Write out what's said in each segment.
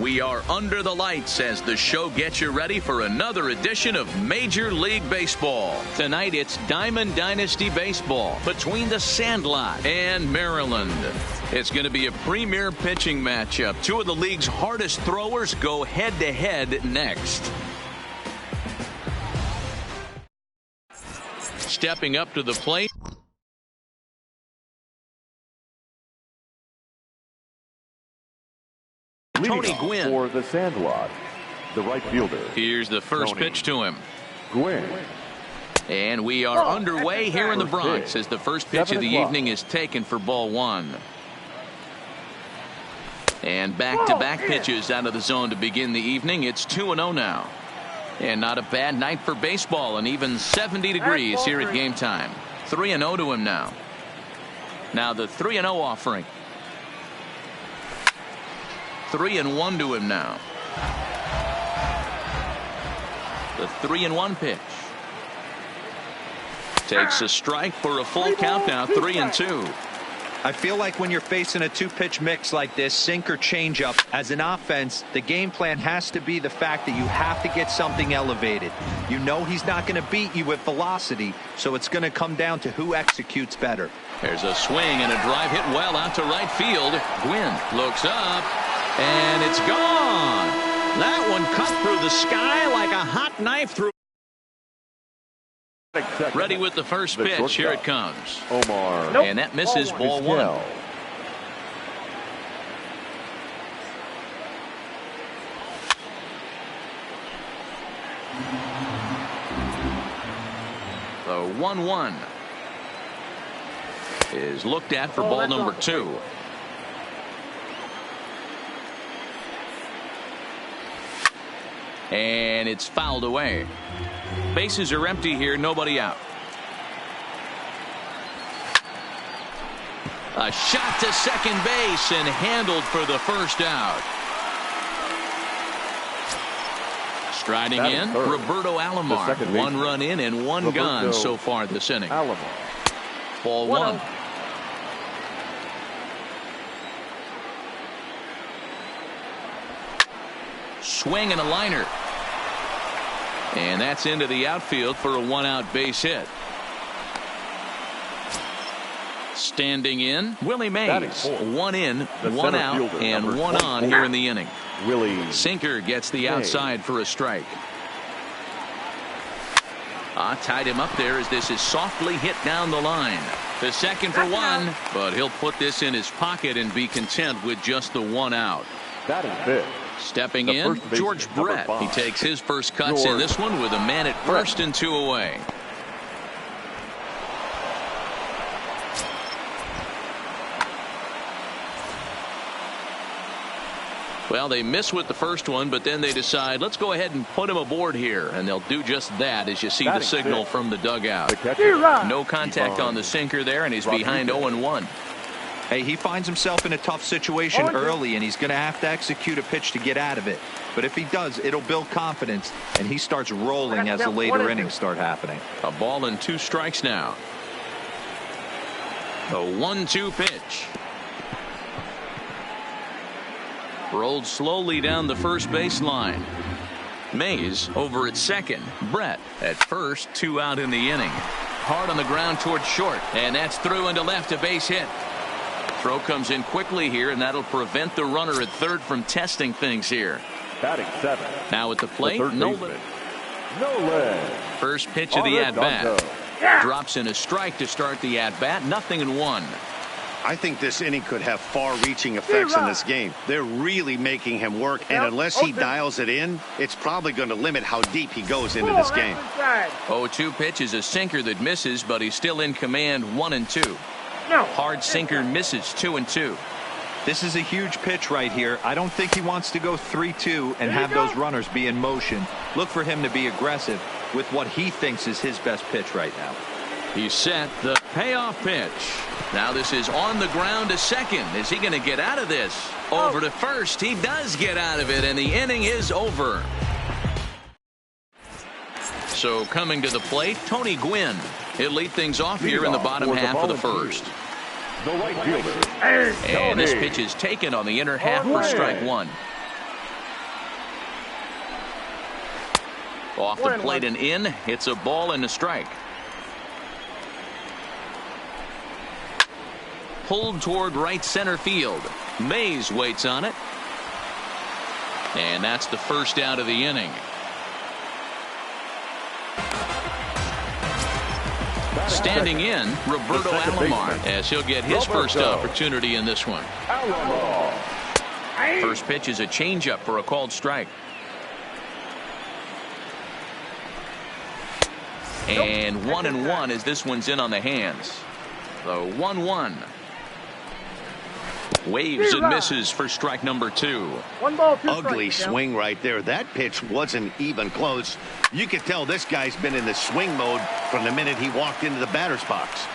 We are under the lights as the show gets you ready for another edition of Major League Baseball. Tonight it's Diamond Dynasty Baseball between the Sandlot and Maryland. It's going to be a premier pitching matchup. Two of the league's hardest throwers go head-to-head next. Stepping up to the plate. Tony Gwynn for the Sandlot, the right fielder. Here's the first pitch to him. Gwynn. And we are underway here in the Bronx as the first pitch of the evening is taken for ball one. And back-to-back pitches out of the zone to begin the evening. It's 2-0 now. And not a bad night for baseball, and even 70 degrees here at game time. 3-0 to him now. Now the 3-0 offering. 3-1 to him now. The 3-1 pitch. Takes a strike for a full count now. 3-2. I feel like when you're facing a two-pitch mix like this, sink or changeup, as an offense, the game plan has to be the fact that you have to get something elevated. You know he's not going to beat you with velocity, so it's going to come down to who executes better. There's a swing and a drive hit well out to right field. Gwynn looks up, and it's gone. That one cut through the sky like a hot knife through. Ready with the first pitch. Here it comes. Omar. And that misses ball one. The 1-1 is looked at for ball number two. And it's fouled away. Bases are empty here, nobody out. A shot to second base and handled for the first out. Striding in, Roberto Alomar. One run in and one gone so far this inning. Ball one. Swing and a liner. And that's into the outfield for a one-out base hit. Standing in, Willie Mays. One in, one out, and one on here in the inning. Sinker gets the outside for a strike. Tied him up there as this is softly hit down the line. The second for one, but he'll put this in his pocket and be content with just the one out. Stepping in, George Brett. He takes his first cuts in this one with a man at first and two away. Well, they miss with the first one, but then they decide, let's go ahead and put him aboard here. And they'll do just that as you see the signal from the dugout. No contact on the sinker there, and he's behind 0-1. Hey, he finds himself in a tough situation early, and he's going to have to execute a pitch to get out of it. But if he does, it'll build confidence, and he starts rolling as the later innings start happening. A ball and two strikes now. The 1-2 pitch. Rolled slowly down the first baseline. Mays over at second. Brett at first, two out in the inning. Hard on the ground towards short, and that's through into left, a base hit. Throw comes in quickly here, and that'll prevent the runner at third from testing things here. Batting seven. Now at the plate, Nolan. First pitch of the at-bat. Drops in a strike to start the at-bat. 0-1. I think this inning could have far-reaching effects in this game. They're really making him work, and unless he dials it in, it's probably going to limit how deep he goes into this game. 0-2 pitch is a sinker that misses, but he's still in command. 1-2. Hard sinker misses. 2-2. This is a huge pitch right here. I don't think he wants to go 3-2 and have those runners be in motion. Look for him to be aggressive with what he thinks is his best pitch right now. He's set the payoff pitch. Now this is on the ground to second. Is he going to get out of this? Over to first. He does get out of it, and the inning is over. So coming to the plate, Tony Gwynn. He'll lead things off here in the bottom half of the first. The right fielder. And this pitch is taken on the inner half for strike one. Off the plate and in. It's a ball and a strike. Pulled toward right center field. Mays waits on it. And that's the first out of the inning. Standing in, Roberto Alomar, as he'll get his first opportunity in this one. First pitch is a changeup for a called strike. And 1-1 as this one's in on the hands. The 1-1. Waves and misses for strike number 2. Ugly swing right there. That pitch wasn't even close. You could tell this guy's been in the swing mode from the minute he walked into the batter's box.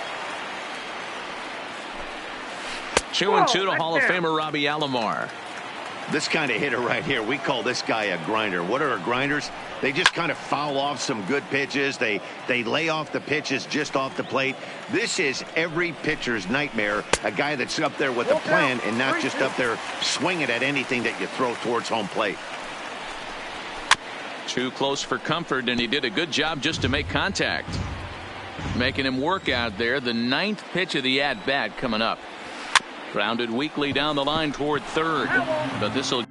2-2 to Hall of Famer Robbie Alomar. This kind of hitter right here, we call this guy a grinder. What are grinders? They just kind of foul off some good pitches. They lay off the pitches just off the plate. This is every pitcher's nightmare, a guy that's up there with a plan and not just up there swinging at anything that you throw towards home plate. Too close for comfort, and he did a good job just to make contact. Making him work out there. The 9th pitch of the at-bat coming up. Grounded weakly down the line toward third, but this will.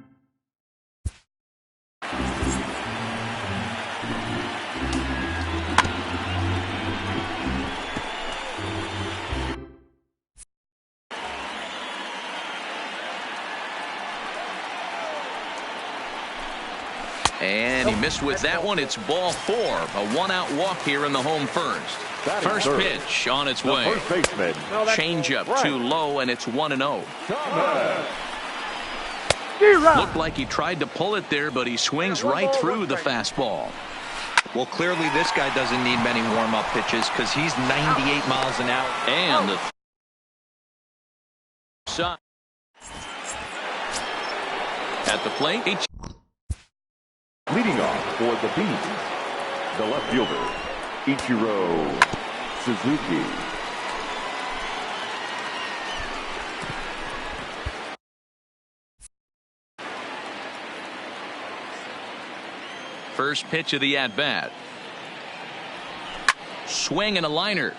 And he missed with that one. It's ball 4. A 1-out walk here in the home first. First pitch on its way. Changeup too low, and it's 1-0. Looked like he tried to pull it there, but he swings right through the fastball. Well, clearly this guy doesn't need many warm-up pitches because he's 98 miles an hour. And the side. At the plate. Leading off for the Bees, the left fielder, Ichiro Suzuki. First pitch of the at-bat. Swing and a liner.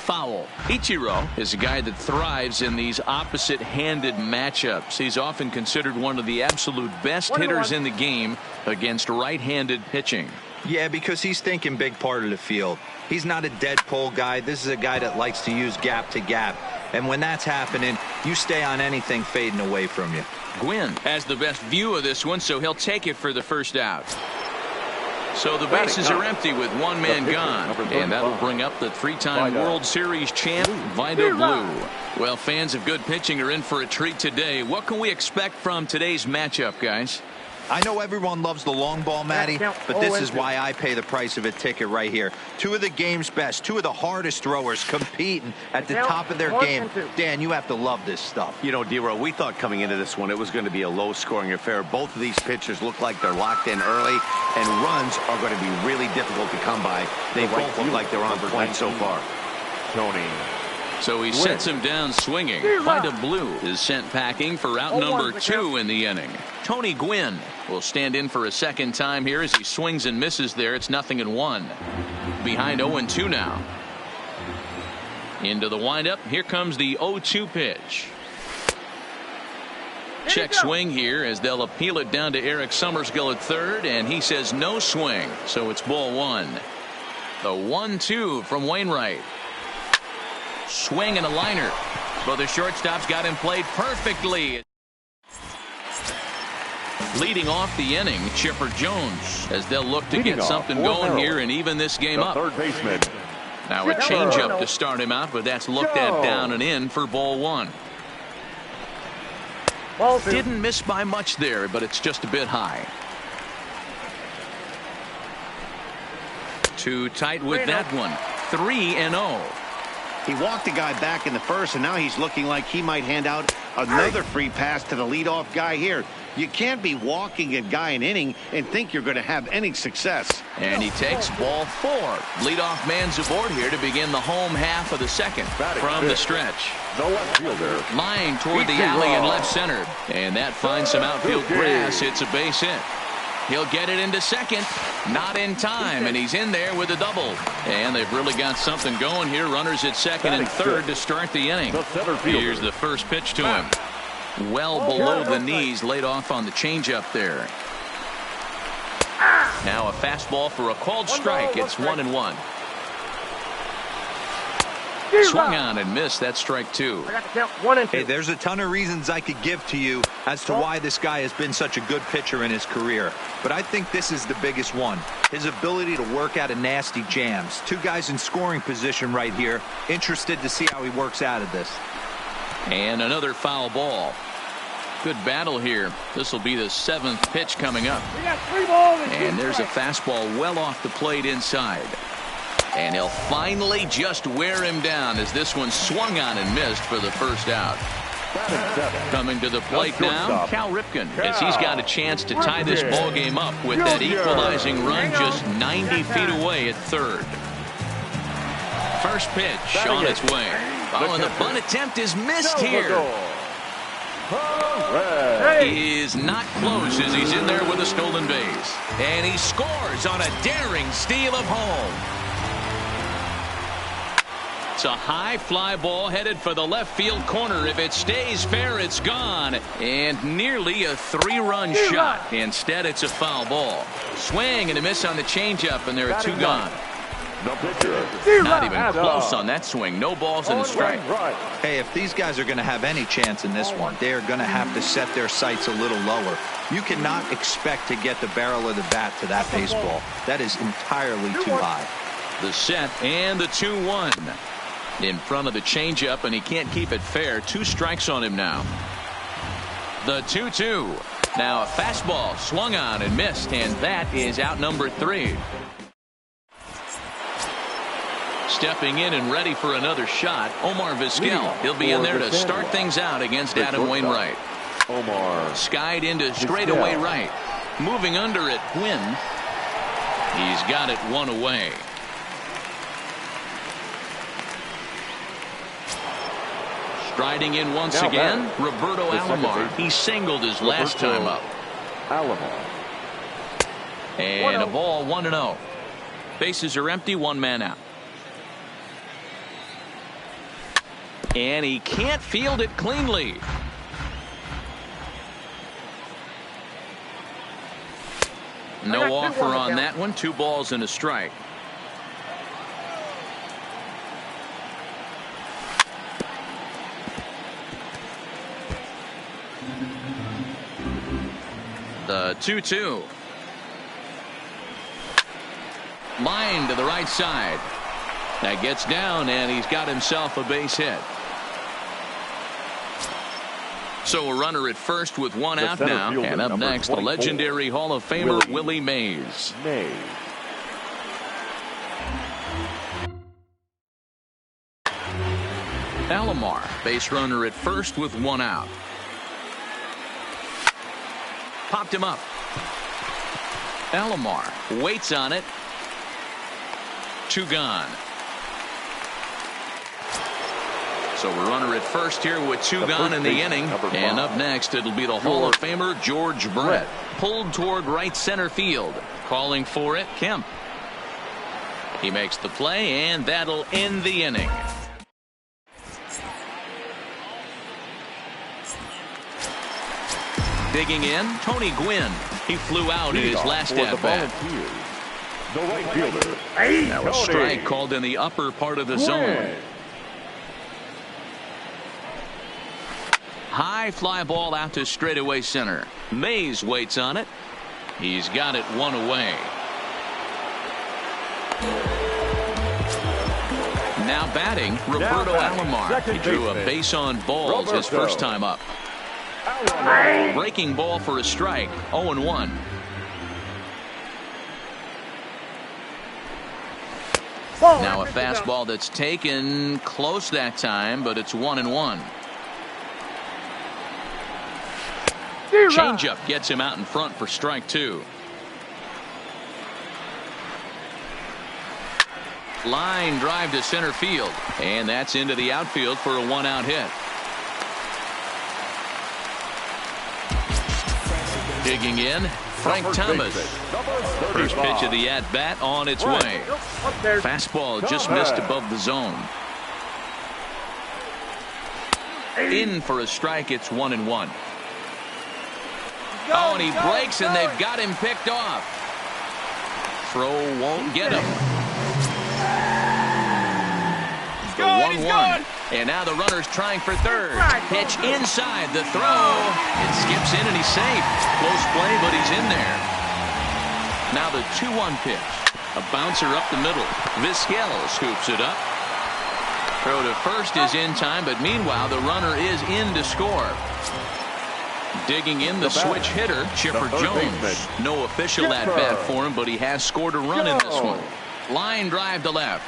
Foul. Ichiro is a guy that thrives in these opposite-handed matchups. He's often considered one of the absolute best hitters in the game against right-handed pitching. Yeah, because he's thinking big part of the field. He's not a dead pull guy. This is a guy that likes to use gap to gap. And when that's happening, you stay on anything fading away from you. Gwynn has the best view of this one, so he'll take it for the first out. So the bases are empty with one man gone, and that'll bring up the 3-time World Series champ, Vida Blue. Well, fans of good pitching are in for a treat today. What can we expect from today's matchup, guys? I know everyone loves the long ball, Matty, but this is why I pay the price of a ticket right here. Two of the game's best, two of the hardest throwers competing at the top of their game. Dan, you have to love this stuff. You know, D-Row, we thought coming into this one it was going to be a low-scoring affair. Both of these pitchers look like they're locked in early, and runs are going to be really difficult to come by. They both look like they're on point so far. Tony. So he sets him down swinging. Vida Blue is sent packing for out number 2 in the inning. Tony Gwynn will stand in for a second time here as he swings and misses there. It's 0-1. Behind 0-2 now. Into the windup. Here comes the 0-2 pitch. Check swing here as they'll appeal it down to Eric Summersgill at third, and he says no swing. So it's ball 1. The 1-2 from Wainwright. Swing and a liner, but the shortstop's got him played perfectly. Leading off the inning, Chipper Jones, as they'll look to get something going here and even this game up. Third baseman. Now a changeup to start him out, but that's looked at down and in for ball 1. Didn't miss by much there, but it's just a bit high. Too tight with that one. 3-0. He walked the guy back in the first, and now he's looking like he might hand out another free pass to the leadoff guy here. You can't be walking a guy an inning and think you're going to have any success. And he takes ball 4. Leadoff man's aboard here to begin the home half of the second from the stretch. The left fielder. Line toward the alley in left center. And that finds some outfield grass. It's a base hit. He'll get it into second. Not in time, and he's in there with a double. And they've really got something going here. Runners at second and third to start the inning. Here's the first pitch to him. Well below the knees, laid off on the changeup there. Now a fastball for a called strike. It's 1-1. Swung on and missed. That strike two. Hey, there's a ton of reasons I could give to you as to why this guy has been such a good pitcher in his career. But I think this is the biggest one. His ability to work out of nasty jams. Two guys in scoring position right here. Interested to see how he works out of this. And another foul ball. Good battle here. This will be the 7th pitch coming up. And there's a fastball well off the plate inside. And he'll finally just wear him down as this one swung on and missed for the first out. Coming to the plate now, Cal Ripken, as he's got a chance to tie this ball game up with that equalizing run just 90 feet away at third. First pitch on its way. Oh, and the bunt attempt is missed here. He is not close as he's in there with a stolen base. And he scores on a daring steal of home. It's a high fly ball headed for the left field corner. If it stays fair, it's gone. And nearly a 3-run shot. Instead, it's a foul ball. Swing and a miss on the changeup, and there are 2 gone. Not even close on that swing. No balls and a strike. Hey, if these guys are going to have any chance in this one, they are going to have to set their sights a little lower. You cannot expect to get the barrel of the bat to that baseball. That is entirely too high. The set and the 2-1. In front of the changeup, and he can't keep it fair. 2 strikes on him now. The 2-2. Now a fastball swung on and missed, and that is out number 3. Stepping in and ready for another shot, Omar Vizquel. He'll be in there to start things out against Adam Wainwright. Omar Skied into straightaway right. Moving under it, Quinn. He's got it 1 away. Striding in once again, Roberto Alomar. He singled his last time up. Alomar. And a ball 1-0. Bases are empty, 1 man out. And he can't field it cleanly. No offer on that one. 2 balls and a strike. The 2-2. Line to the right side. That gets down, and he's got himself a base hit. So a runner at first with 1 out now. And up next, the legendary Hall of Famer Willie Mays. Alomar, base runner at first with 1 out. Popped him up. Alomar waits on it. 2 gone. So a runner at first here with 2 gone in the inning. And up next, it'll be the Hall of Famer George Brett. Pulled toward right center field. Calling for it, Kemp. He makes the play, and that'll end the inning. Digging in, Tony Gwynn. He flew out in his last at-bat. The right fielder. Now a strike called in the upper part of the zone. High fly ball out to straightaway center. Mays waits on it. He's got it 1 away. Now batting, Roberto Alomar. He drew a base on balls his first time up. Breaking ball for a strike. 0-1. Now a fastball that's taken close that time, but it's 1-1. Changeup gets him out in front for strike 2. Line drive to center field, and that's into the outfield for a 1-out hit. Digging in, Frank Thomas. First pitch of the at-bat on its way. Fastball just missed above the zone. In for a strike. It's 1-1. Oh, and he breaks, and they've got him picked off. Throw won't get him. The 1-1. And now the runner's trying for third. Pitch inside the throw. It skips in, and he's safe. Close play, but he's in there. Now the 2-1 pitch. A bouncer up the middle. Vizquel scoops it up. Throw to first is in time, but meanwhile the runner is in to score. Digging in the switch hitter, Chipper Jones. No official at-bat for him, but he has scored a run in this one. Line drive to left.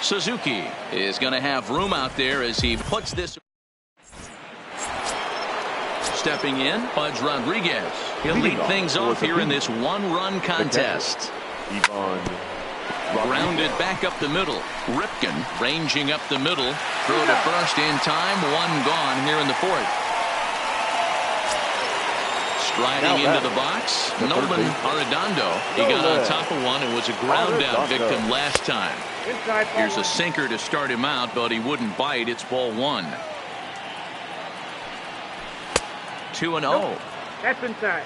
Suzuki is going to have room out there as he puts this. Stepping in, Pudge Rodriguez. He'll lead things off here in this one-run contest. Grounded back up the middle. Ripken ranging up the middle. Throw to first in time. One gone here in the fourth. Striding into the box, Nolan Arredondo. He got on top of one and was a ground out victim last time. Here's a sinker to start him out, but he wouldn't bite. It's ball one. 2-0. That's inside.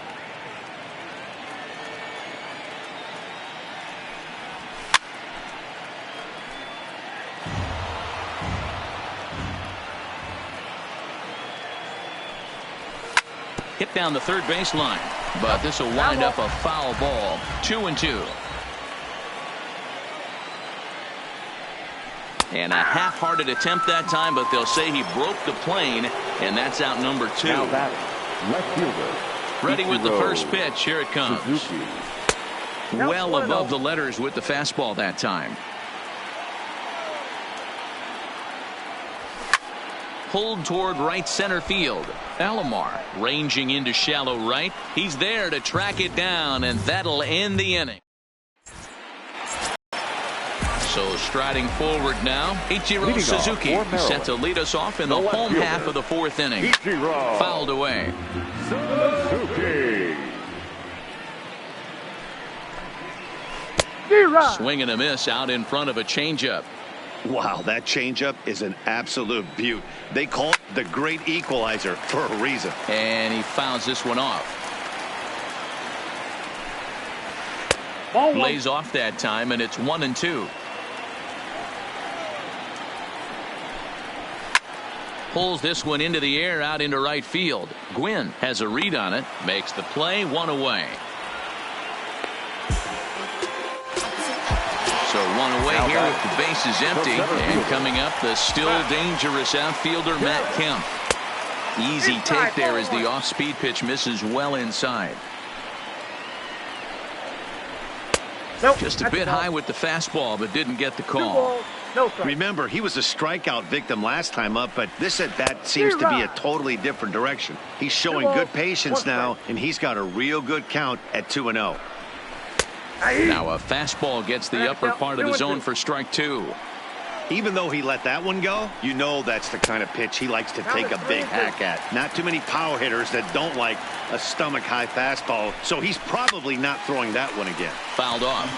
Hit down the third baseline, but this will wind up a foul ball. 2-2. And a half-hearted attempt that time, but they'll say he broke the plane, and that's out number 2. Now batting, left fielder. Ready with the first pitch. Here it comes. Suzuki. Well above the letters with the fastball that time. Pulled toward right center field. Alomar ranging into shallow right. He's there to track it down, and that'll end the inning. So striding forward now, Ichiro Suzuki set to lead us off in the home half of the fourth inning. Fouled away. Suzuki. Swing and a miss out in front of a changeup. Wow, that changeup is an absolute beaut. They call it the great equalizer for a reason. And he fouls this one off. Lays off that time, and it's 1-2. Pulls this one into the air out into right field. Gwynn has a read on it. Makes the play. One away. So one away here with the bases empty. And coming up, the still dangerous outfielder, Matt Kemp. Easy take there as the off-speed pitch misses well inside. Just a bit high with the fastball, but didn't get the call. Remember, he was a strikeout victim last time up, but this at-bat seems to be a totally different direction. He's showing good patience now, and he's got a real good count at 2-0. Now a fastball gets the upper part of the zone for strike 2. Even though he let that one go, you know that's the kind of pitch he likes to take a big hack at. Not too many power hitters that don't like a stomach-high fastball, so he's probably not throwing that one again. Fouled off.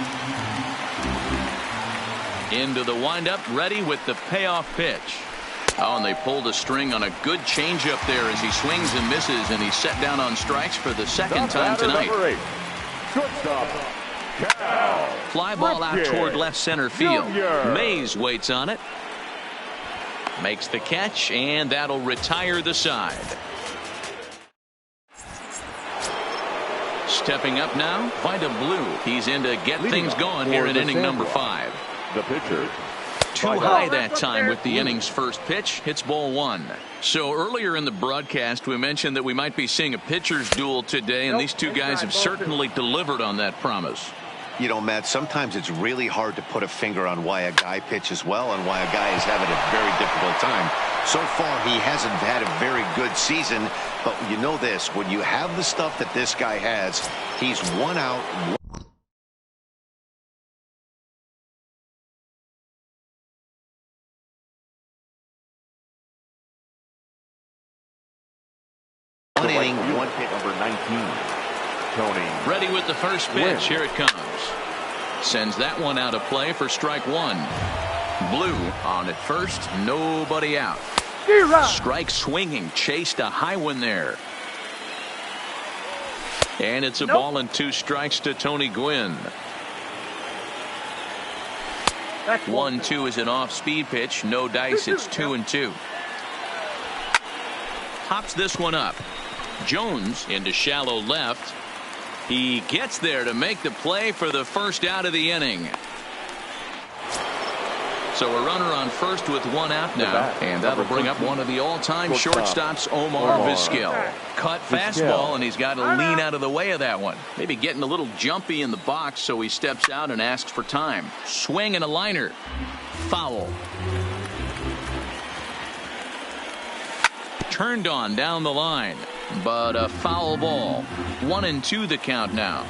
Into the windup, ready with the payoff pitch. Oh, and they pulled a string on a good changeup there as he swings and misses, and he's set down on strikes for the second time tonight. Shortstop. Fly ball out toward left center field. Mays waits on it. Makes the catch, and that'll retire the side. Stepping up now, Vida Blue. He's in to get things going here in inning number 5. The pitcher. Too high that time with the inning's first pitch. Hits ball 1. So earlier in the broadcast, we mentioned that we might be seeing a pitcher's duel today, and these two guys have certainly delivered on that promise. You know, Matt, sometimes it's really hard to put a finger on why a guy pitches well and why a guy is having a very difficult time. So far, he hasn't had a very good season, but you know this, when you have the stuff that this guy has, he's one out. One inning, one hit, number 19. Tony. Ready with the first pitch. Here it comes. Sends that one out of play for strike one. Blue on at first. Nobody out. Strike swinging. Chased a high one there. And it's a ball and 2 strikes to Tony Gwynn. 1-2 is an off-speed pitch. No dice. It's 2-2. Hops this one up. Jones into shallow left. He gets there to make the play for the first out of the inning. So a runner on first with 1 out now, and that'll bring up one of the all-time shortstops, Omar Vizquel. Cut fastball, and he's got to lean out of the way of that one. Maybe getting a little jumpy in the box, so he steps out and asks for time. Swing and a liner. Foul. Turned on down the line, but a foul ball. 1-2 the count now.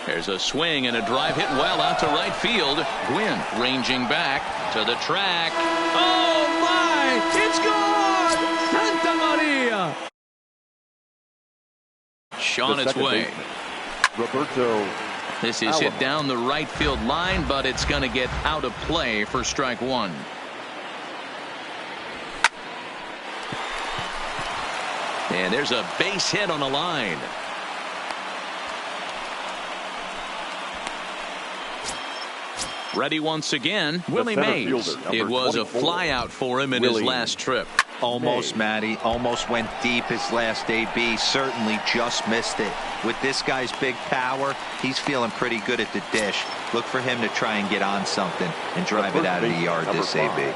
There's a swing and a drive hit well out to right field. Gwynn ranging back to the track. Oh my! It's gone! Santa Maria! On its way. Roberto. This is hit down the right field line, but it's going to get out of play for strike one. And there's a base hit on the line. Ready once again, Willie Mays. It was a flyout for him in his last trip. Almost, Matty. Almost went deep his last AB. Certainly just missed it. With this guy's big power, he's feeling pretty good at the dish. Look for him to try and get on something and drive it out of the yard this AB.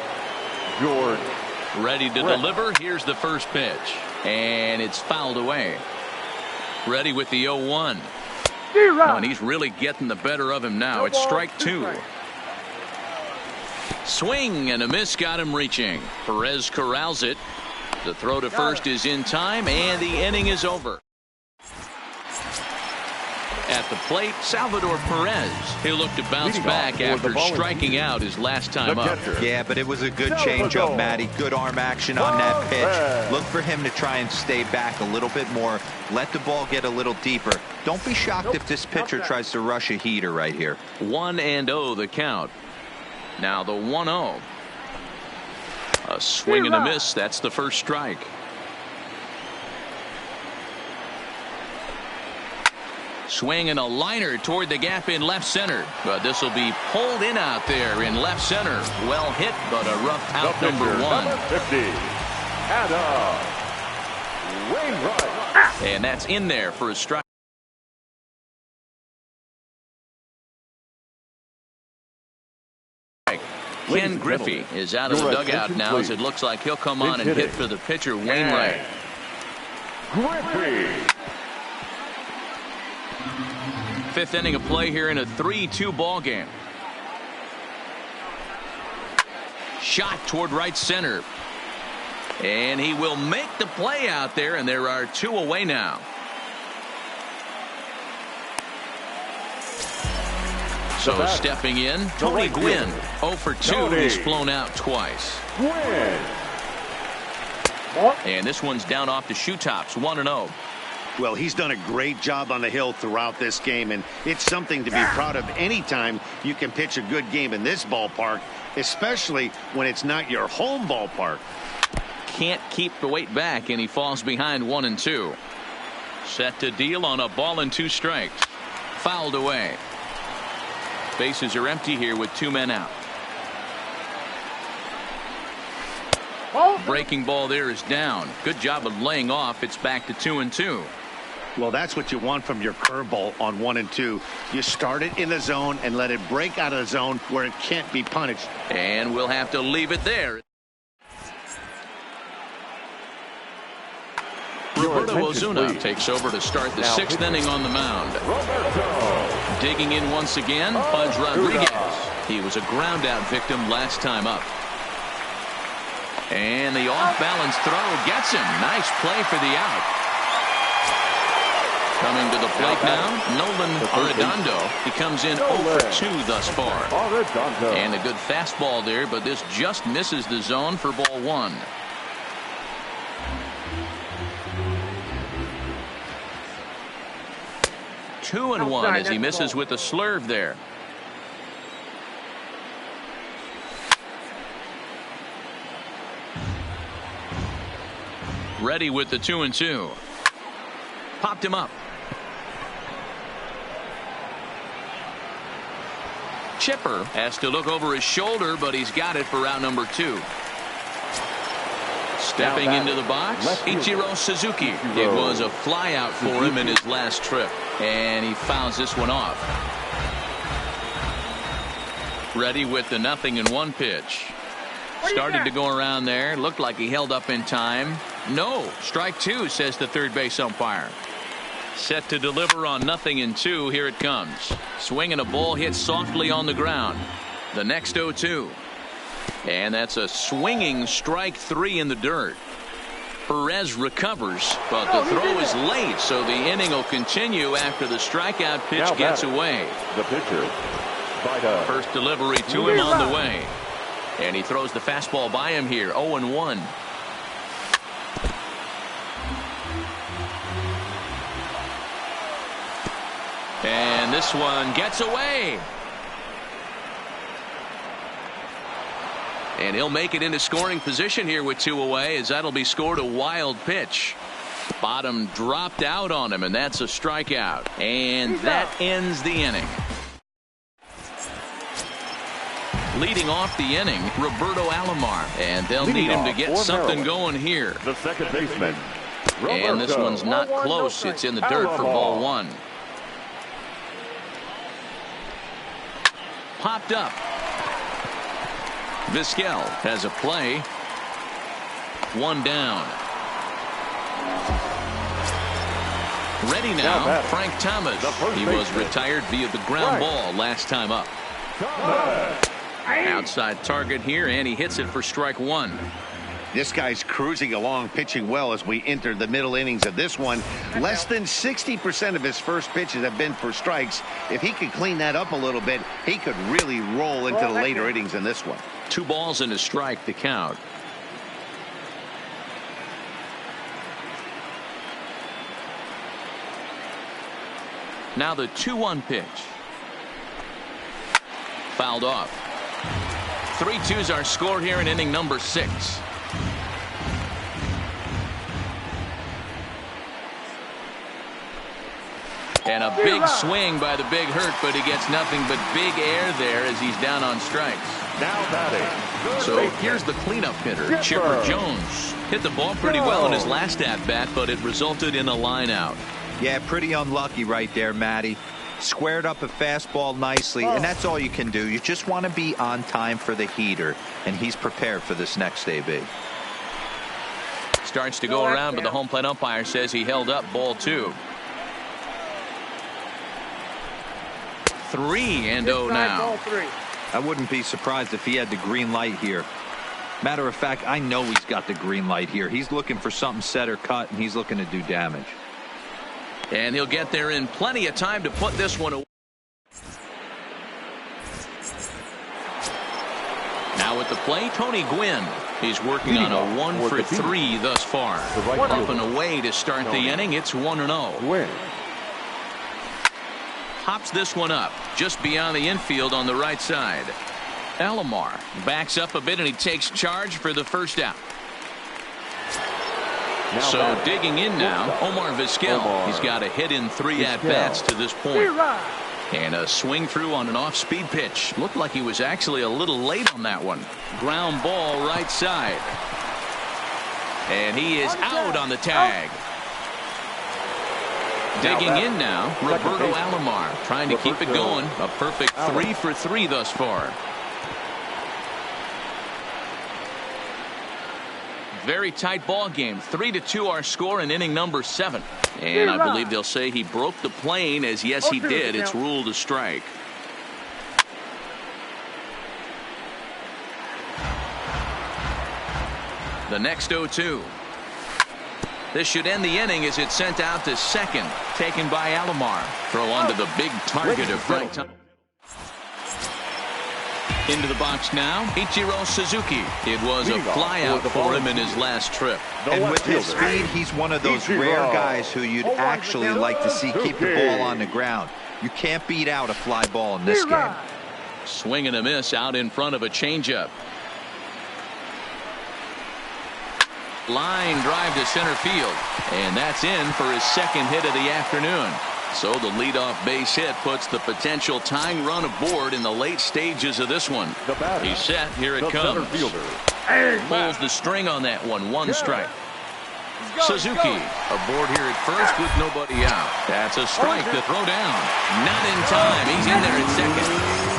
George. Ready to deliver. Here's the first pitch. And it's fouled away. Ready with the 0-1. And he's really getting the better of him now. It's strike two. Swing and a miss got him reaching. Perez corrals it. The throw to first is in time, and the inning is over. At the plate, Salvador Perez. He'll look to bounce back after striking out his last time up. Yeah, but it was a good changeup, Matty. Good arm action on that pitch. Look for him to try and stay back a little bit more. Let the ball get a little deeper. Don't be shocked if this pitcher tries to rush a heater right here. 1-0 the count. Now the 1-0. A swing and a miss. That's the first strike. Swing and a liner toward the gap in left center. But this will be pulled in out there in left center. Well hit, but a rough out number one. 50. Adam Wainwright. And that's in there for a strike. Ken Griffey is out of the dugout now, as it looks like he'll come on and hit for the pitcher, Wainwright. Griffey. Fifth inning of play here in a 3-2 ball game. Shot toward right center. And he will make the play out there, and there are 2 away now. So stepping in, Tony Gwynn. 0 for 2. He's flown out twice. And this one's down off the shoe tops. 1-0. Well, he's done a great job on the hill throughout this game, and it's something to be proud of anytime you can pitch a good game in this ballpark, especially when it's not your home ballpark. Can't keep the weight back, and he falls behind 1-2. Set to deal on a ball and 2 strikes. Fouled away. Bases are empty here with 2 men out. Breaking ball there is down. Good job of laying off. It's back to 2-2. Well, that's what you want from your curveball on 1 and 2. You start it in the zone and let it break out of the zone where it can't be punished. And we'll have to leave it there. Roberto Ozuna takes over to start the 6th inning on the mound. Digging in once again, Pudge Rodriguez. He was a ground-out victim last time up. And the off-balance throw gets him. Nice play for the out. Coming to the plate now, Nolan Arredondo. He comes in 0 for 2 thus far. And a good fastball there, but this just misses the zone for ball 1. 2-1 as he misses with a slurve there. Ready with the 2-2. Popped him up. Chipper has to look over his shoulder, but he's got it for out number 2. Stepping into the box, Ichiro Suzuki. It was a flyout for him in his last trip, and he fouls this one off. Ready with the 0-1 pitch. Started to go around there. Looked like he held up in time. No. Strike 2, says the third base umpire. Set to deliver on 0-2. Here it comes. Swinging a ball hit softly on the ground. The next 0-2. And that's a swinging strike 3 in the dirt. Perez recovers, but the throw is late, so the inning will continue after the strikeout pitch gets away. The pitcher. First delivery to him on the way. And he throws the fastball by him here. 0-1. And this one gets away. And he'll make it into scoring position here with 2 away, as that'll be scored a wild pitch. Bottom dropped out on him, and that's a strikeout. And that ends the inning. Leading off the inning, Roberto Alomar. And they'll need him to get something going here. The second baseman. And this one's not close. It's in the dirt for ball 1. Popped up. Vizquel has a play. 1 down. Ready now, Frank Thomas. He was retired via the ground ball last time up. Outside target here, and he hits it for strike 1. This guy's cruising along, pitching well as we enter the middle innings of this one. Less than 60% of his first pitches have been for strikes. If he could clean that up a little bit, he could really roll into the later innings in this one. 2 balls and a strike to count. Now the 2-1 pitch. Fouled off. 3-2's our score here in inning number 6. And a big swing by the big hurt, but he gets nothing but big air there as he's down on strikes. Now batting. So here's the cleanup hitter, Chipper Jones. Hit the ball pretty well in his last at-bat, but it resulted in a line out. Yeah, pretty unlucky right there, Matty. Squared up a fastball nicely, and that's all you can do. You just want to be on time for the heater, and he's prepared for this next AB. Starts to go around, but the home plate umpire says he held up ball 2. 3-0 now. I wouldn't be surprised if he had the green light here. Matter of fact, I know he's got the green light here. He's looking for something set or cut, and he's looking to do damage. And he'll get there in plenty of time to put this one away. Now at the plate, Tony Gwynn. He's working on a 1 for 3 thus far. Up and away to start the inning. It's 1-0. Pops this one up just beyond the infield on the right side. Alomar backs up a bit, and he takes charge for the first out. So digging in now, Omar Vizquel. He's got a hit in 3 at-bats to this point. And a swing through on an off-speed pitch. Looked like he was actually a little late on that one. Ground ball right side. And he is out on the tag. Digging in now, Roberto Alomar, trying to keep it going. A perfect 3 for 3 thus far. Very tight ball game. 3-2 our score in inning number 7. And I believe they'll say he broke the plane, as yes he did. It's ruled a strike. The next 0-2. This should end the inning as it's sent out to second. Taken by Alomar. Throw onto the big target of Frank Thomas. Into the box now, Ichiro Suzuki. It was a flyout for him in his last trip. And with his speed, he's one of those rare guys who you'd actually like to see keep the ball on the ground. You can't beat out a fly ball in this game. Swing and a miss out in front of a changeup. Line drive to center field. And that's in for his second hit of the afternoon. So the leadoff base hit puts the potential tying run aboard in the late stages of this one. He's set. Here it comes. Pulls the string on that one. One strike. Suzuki aboard here at first with nobody out. That's a strike to throw down. Not in time. He's in there at second.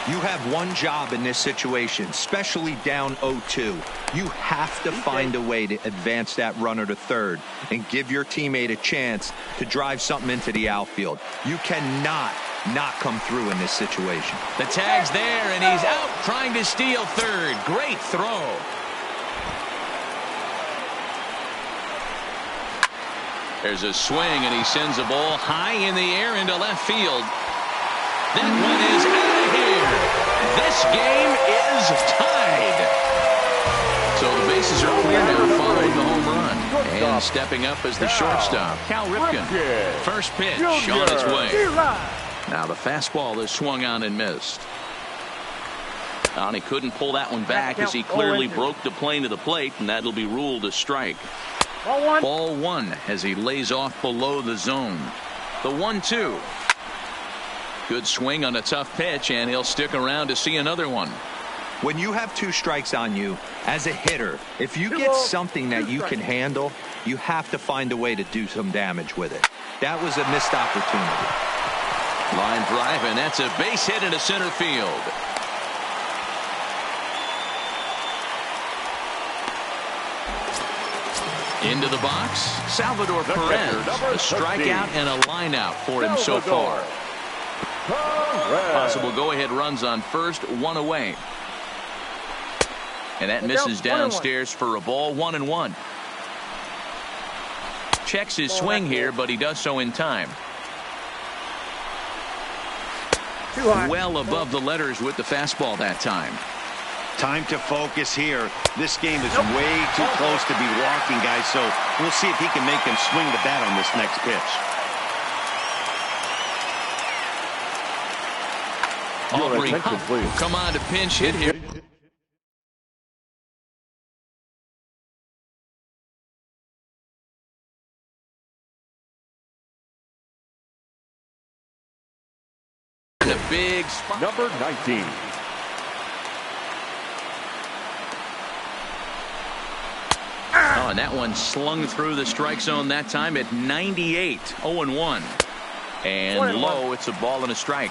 You have one job in this situation, especially down 0-2. You have to find a way to advance that runner to third and give your teammate a chance to drive something into the outfield. You cannot not come through in this situation. The tag's there, and he's out trying to steal third. Great throw. There's a swing, and he sends a ball high in the air into left field. That one is out of here. This game is tied. So the bases are clear now following the home run. And stepping up as the shortstop, Cal Ripken. First pitch on its way. Now the fastball is swung on and missed. And he couldn't pull that one back as he clearly broke the plane to the plate, and that'll be ruled a strike. Ball one as he lays off below the zone. The 1-2. Good swing on a tough pitch, and he'll stick around to see another one. When you have two strikes on you, as a hitter, if you get something that you can handle, you have to find a way to do some damage with it. That was a missed opportunity. Line drive, and that's a base hit into center field. Into the box, Salvador Perez. A strikeout and a line out for him so far. Possible go-ahead runs on first, one away. And that misses downstairs for a ball, 1-1. Checks his swing here, but he does so in time. Well above the letters with the fastball that time. Time to focus here. This game is way too close to be walking, guys, so we'll see if he can make them swing the bat on this next pitch. Aubrey will come on to pinch hit here. In a big spot. Number 19. Oh, and that one slung through the strike zone that time at 98. 0-1. And low, it's a ball and a strike.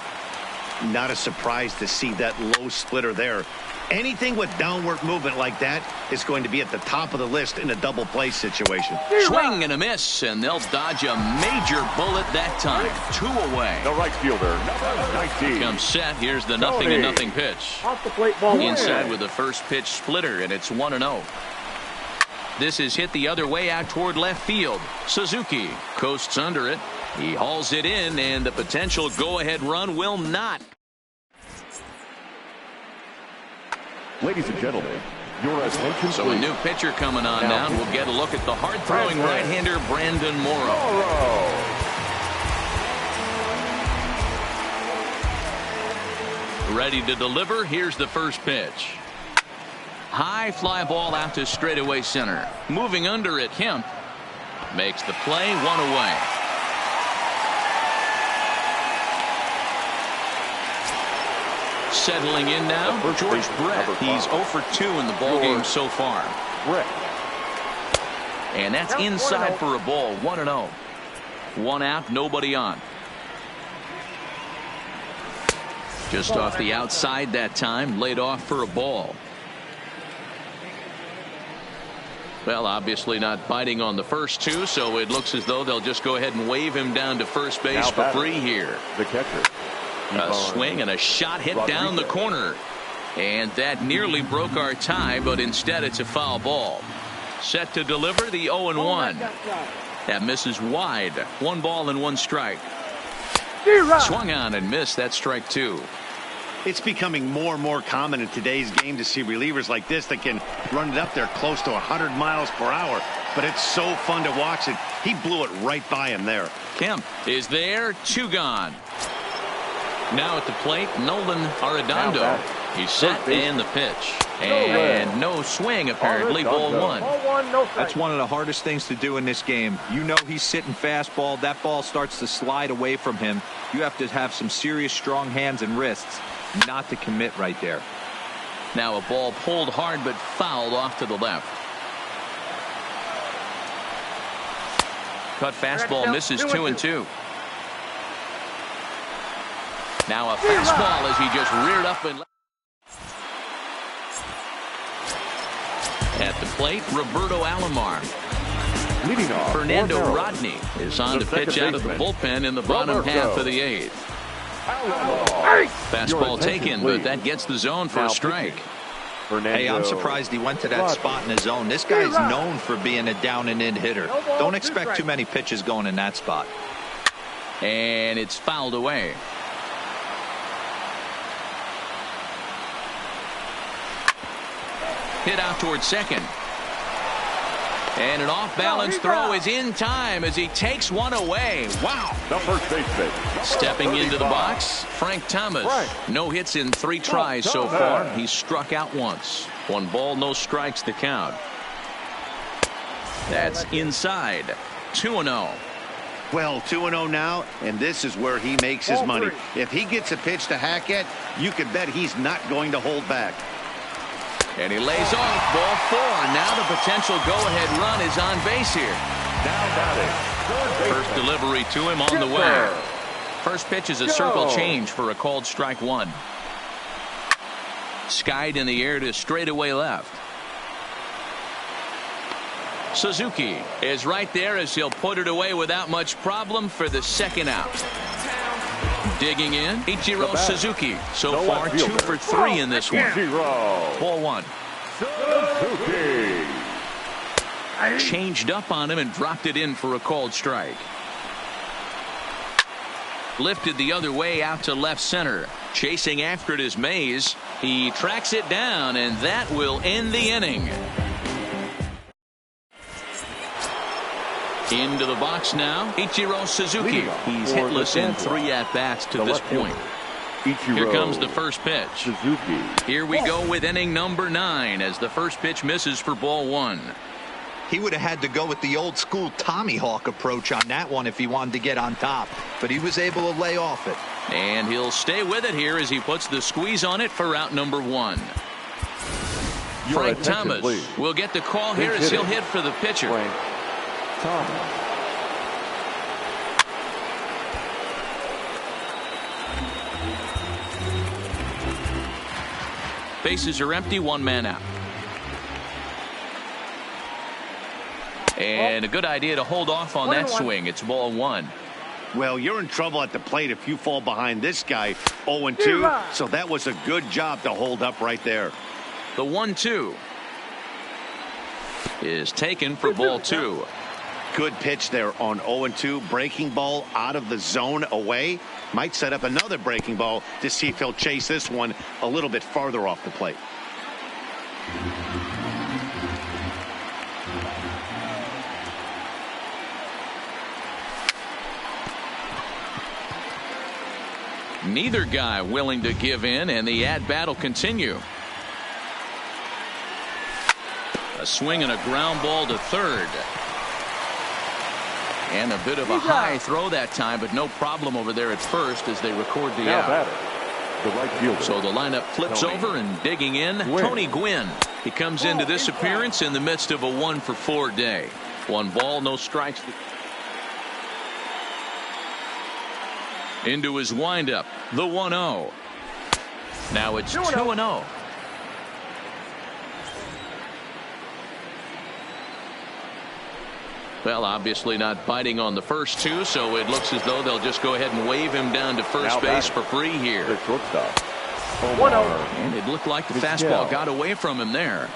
Not a surprise to see that low splitter there. Anything with downward movement like that is going to be at the top of the list in a double play situation. Swing and a miss, and they'll dodge a major bullet that time. 2 away. The right fielder, number 19. Comes set. Here's the 0-0 pitch. Off the plate, ball Inside with the first pitch splitter, and it's 1-0. This is hit the other way out toward left field. Suzuki coasts under it. He hauls it in, and the potential go-ahead run will not. Ladies and gentlemen, your attention. So a new pitcher coming on now, and we'll get a look at the hard-throwing right-hander Brandon Morrow. Ready to deliver. Here's the first pitch. High fly ball out to straightaway center. Moving under it, Kemp makes the play, 1 away. Settling in now, George Brett. He's 0 for 2 in the ballgame so far. And that's inside for a ball, 1-0. 1 out, nobody on. Just off the outside that time, laid off for a ball. Well, obviously not biting on the first 2, so it looks as though they'll just go ahead and wave him down to first base for free here. The catcher. A swing and a shot hit down the corner. And that nearly broke our tie, but instead it's a foul ball. Set to deliver the 0-1. That misses wide. 1 ball and 1 strike. Swung on and missed. That strike two. It's becoming more and more common in today's game to see relievers like this that can run it up there close to 100 miles per hour. But it's so fun to watch it. He blew it right by him there. Kemp is there. Two gone. Now at the plate, Nolan Arredondo. He's set and the pitch. And no swing, apparently. Ball one. That's one of the hardest things to do in this game. You know he's sitting fastball. That ball starts to slide away from him. You have to have some serious strong hands and wrists not to commit right there. Now a ball pulled hard but fouled off to the left. Cut fastball misses 2-2. Now a fastball as he just reared up and at the plate, Roberto Alomar. Leading off, Fernando Rodney is on to pitch out of the bullpen in the bottom half of the eighth. Fastball taken, but that gets the zone for a strike. Hey, I'm surprised he went to that spot in the zone. This guy's known for being a down and in hitter. Don't expect too many pitches going in that spot. And it's fouled away. Hit out towards second. And an off-balance throw is in time as he takes one away. Wow. The first baseman. Stepping into the box, Frank Thomas. No hits in 3 tries so far. He's struck out once. 1 ball, no strikes to count. That's inside. 2-0. Well, 2-0 now, and this is where he makes his money. If he gets a pitch to hack at, you can bet he's not going to hold back. And he lays off. Ball 4. Now the potential go-ahead run is on base here. Now batting. First delivery to him on the way. First pitch is a circle change for a called strike 1. Skied in the air to straightaway left. Suzuki is right there as he'll put it away without much problem for the second out. Digging in, Ichiro Suzuki. So far, 2 for 3 in this one. Ball 1. Suzuki. Changed up on him and dropped it in for a called strike. Lifted the other way out to left center. Chasing after it is Mays. He tracks it down, and that will end the inning. Into the box now, Ichiro Suzuki. He's hitless in 3 at-bats to this point. Here comes the first pitch. Suzuki. Here we go with inning number 9 as the first pitch misses for ball 1. He would have had to go with the old school Tommy Hawk approach on that one if he wanted to get on top, but he was able to lay off it. And he'll stay with it here as he puts the squeeze on it for out number 1. Frank Thomas will get the call here as he'll hit for the pitcher. Frank Thomas. Bases are empty, 1 man out. And a good idea to hold off on that swing. It's ball 1. Well, you're in trouble at the plate if you fall behind this guy 0-2. So that was a good job to hold up right there. The 1-2 is taken for ball 2. Good pitch there on 0-2. Breaking ball out of the zone away. Might set up another breaking ball to see if he'll chase this one a little bit farther off the plate. Neither guy willing to give in, and the at-bat will continue. A swing and a ground ball to third. And a bit of a high throw that time, but no problem over there at first as they record the out. The right fielder. So the lineup flips over, and digging in, Tony Gwynn. He comes into this appearance in the midst of a 1-for-4 day. 1 ball, no strikes. Into his windup, the 1-0. Now it's 2-0. Well, obviously not biting on the first 2, so it looks as though they'll just go ahead and wave him down to first base for free here. The shortstop. And it looked like the fastball got away from him there.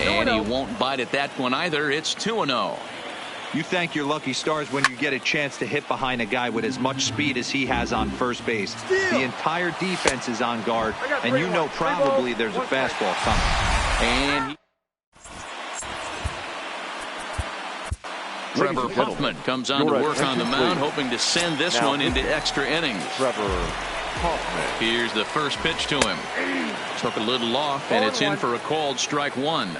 And he won't bite at that one either. It's 2-0. You thank your lucky stars when you get a chance to hit behind a guy with as much speed as he has on first base. The entire defense is on guard, and you know probably there's a fastball coming. And Trevor Hoffman comes on to work on the mound, hoping to send this one into extra innings. Trevor Hoffman. Here's the first pitch to him. Took a little off, and it's in for a called strike one.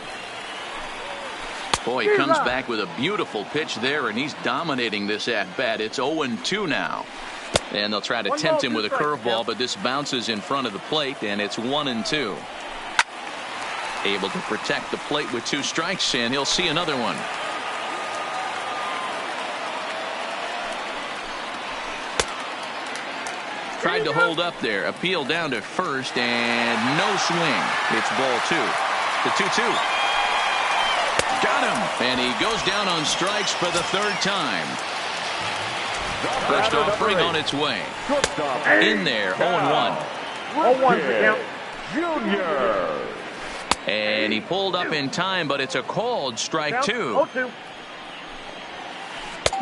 Boy, he comes back with a beautiful pitch there, and he's dominating this at-bat. It's 0-2 now. And they'll try to tempt him with a curveball, but this bounces in front of the plate, and it's 1-2. Able to protect the plate with 2 strikes, and he'll see another one. Tried to hold up there. Appeal down to first, and no swing. It's ball 2. The 2-2. Got him, and he goes down on strikes for the 3rd time. First offering on its way. In there, 0-1. 0-1 Junior. And he pulled up in time, but it's a called strike 2.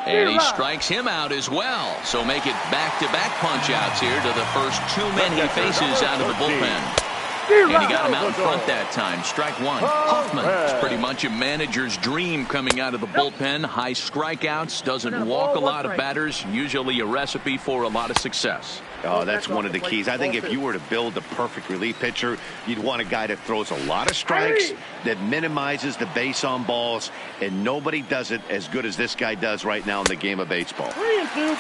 And he strikes him out as well. So make it back-to-back punch-outs here to the first 2 men he faces out of the bullpen. And he got him out in front that time. Strike 1. Hoffman. It's pretty much a manager's dream coming out of the bullpen. High strikeouts. Doesn't walk a lot of batters. Usually a recipe for a lot of success. Oh, that's one of the keys. I think if you were to build the perfect relief pitcher, you'd want a guy that throws a lot of strikes, that minimizes the base on balls, and nobody does it as good as this guy does right now in the game of baseball.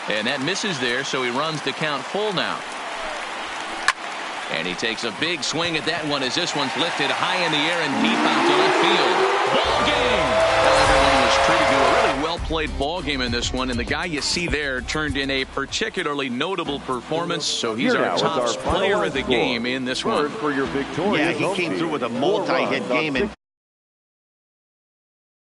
And that misses there, so he runs the count full now. And he takes a big swing at that one as this one's lifted high in the air and deep out to left field. Ball game! Well, everyone was treated to a really well-played ball game in this one, and the guy you see there turned in a particularly notable performance, so he's our top player of the game in this one. For your victorious yeah, he came through with a multi-hit game. And